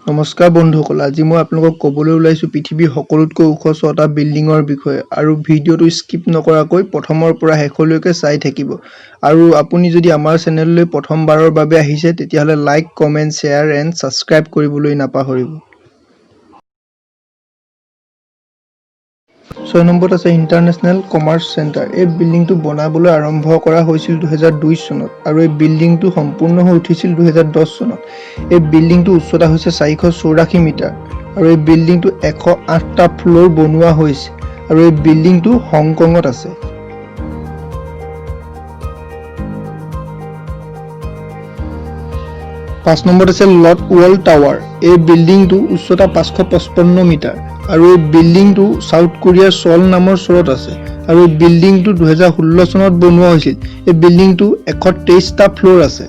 নমস্কাৰ বন্ধুসকল, আজি মই আপোনালোকক ক'বলৈ ওলাইছোঁ পৃথিৱীৰ সকলোতকৈ ওখ 6টা বিল্ডিঙৰ বিষয়ে আৰু ভিডিঅ'টো স্কিপ নকৰাকৈ প্ৰথমৰ পৰা শেষলৈকে চাই থাকিব। আৰু আপুনি যদি আমাৰ চেনেললৈ প্ৰথমবাৰৰ বাবে আহিছে তেতিয়াহ'লে like, comment, share and subscribe কৰিবলৈ নাপাহৰিব। 6 নম্বৰত আছে ইণ্টাৰনেশ্যনেল কমাৰ্চ চেণ্টাৰ। এই বিল্ডিংটো বনাবলৈ আৰম্ভ কৰা হৈছিল 2002 চনত আৰু এই বিল্ডিংটো সম্পূৰ্ণ হৈ উঠিছিল 2010 চনত। এই বিল্ডিংটোৰ উচ্চতা হৈছে 484 মিটাৰ আৰু এই বিল্ডিংটো 108টা ফ্ল'ৰ বনোৱা হৈছে আৰু এই বিল্ডিংটো হংকঙত আছে। পাঁচ নম্বৰত আছে লট ৱৰ্ল্ড টাৱাৰ। এই বিল্ডিংটো উচ্চতা 555 মিটাৰ আৰু এই বিল্ডিংটো সাউথ কোৰিয়াৰ ছল নামৰ চহৰত আছে আৰু এই বিল্ডিংটো 2016 চনত বনোৱা হৈছিল। এই বিল্ডিংটো 123টা ফ্ল'ৰ আছে।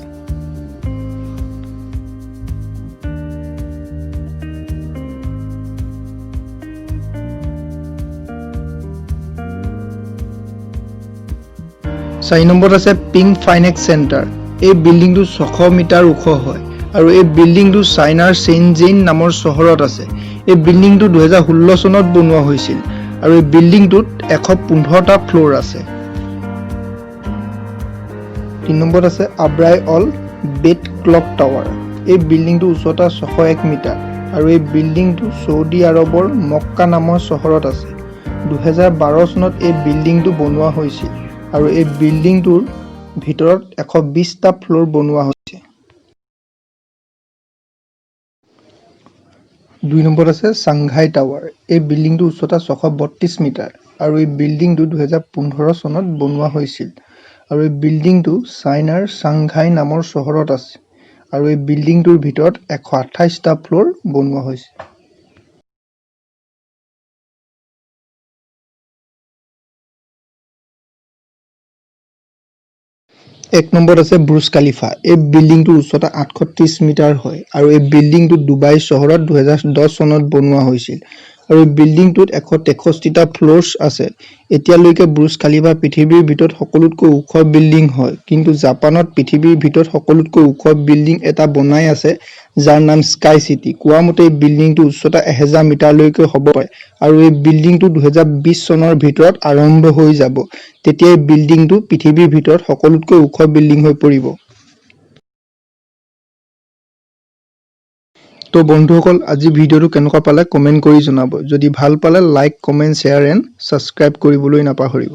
চাৰি নম্বৰত আছে পিংক ফাইনেক্স চেণ্টাৰ। এই বিল্ডিংটো 600 মিটাৰ ওখ হয় আৰু এই বিল্ডিংটো চাইনাৰ চেনজেইন নামৰ চহৰত আছে। এই বিল্ডিংটো 2016 চনত বনোৱা হৈছিল আৰু এই বিল্ডিংটোত 115টা ফ্ল'ৰ আছে। 3 নম্বৰত আছে আব্ৰাই অল বেট ক্লক টাৱাৰ। এই বিল্ডিংটোৰ উচ্চতা 601 মিটাৰ আৰু এই বিল্ডিংটো ছৌদি আৰবৰ মক্কা নামৰ চহৰত আছে। 2012 চনত এই বিল্ডিংটো বনোৱা হৈছিল আৰু এই বিল্ডিংটোৰ ভিতৰত 120টা ফ্ল'ৰ বনোৱা হৈছে। 2 নম্বৰত আছে চাংঘাই টাৱাৰ। এই বিল্ডিংটোৰ উচ্চতা 632 মিটাৰ আৰু এই বিল্ডিংটো 2015 চনত বনোৱা হৈছিল আৰু এই বিল্ডিংটো চাইনাৰ চাংঘাই নামৰ চহৰত আছে আৰু এই বিল্ডিংটোৰ ভিতৰত 128টা ফ্ল'ৰ বনোৱা হৈছে। 1 নম্বৰত আছে বুৰ্জ খালিফা। এই বিল্ডিংটোৰ উচ্চতা 830 মিটাৰ হয় আৰু এই বিল্ডিংটো ডুবাই চহৰত 2010 চনত বনোৱা হৈছিল আৰু এই বিল্ডিংটোত 163টা ফ্ল'ৰ্ছ আছে। এতিয়ালৈকে বুৰ্জ খালিফা পৃথিৱীৰ ভিতৰত সকলোতকৈ ওখ বিল্ডিং হয়, কিন্তু জাপানত পৃথিৱীৰ ভিতৰত সকলোতকৈ ওখ বিল্ডিং এটা বনাই আছে যাৰ নাম স্কাই চিটি। কোৱা মতে এই বিল্ডিংটোৰ উচ্চতা 1000 মিটাৰলৈকে হ'ব পাৰে আৰু এই বিল্ডিংটো 2020 চনৰ ভিতৰত আৰম্ভ হৈ যাব। তেতিয়া এই বিল্ডিংটো পৃথিৱীৰ ভিতৰত সকলোতকৈ ওখ বিল্ডিং হৈ পৰিব। তো বন্ধুসকল, আজি ভিডিঅ'টো কেনেকুৱা পালে কমেণ্ট কৰি জনাব। যদি ভাল পালে like, comment, share and subscribe কৰিবলৈ নাপাহৰিব।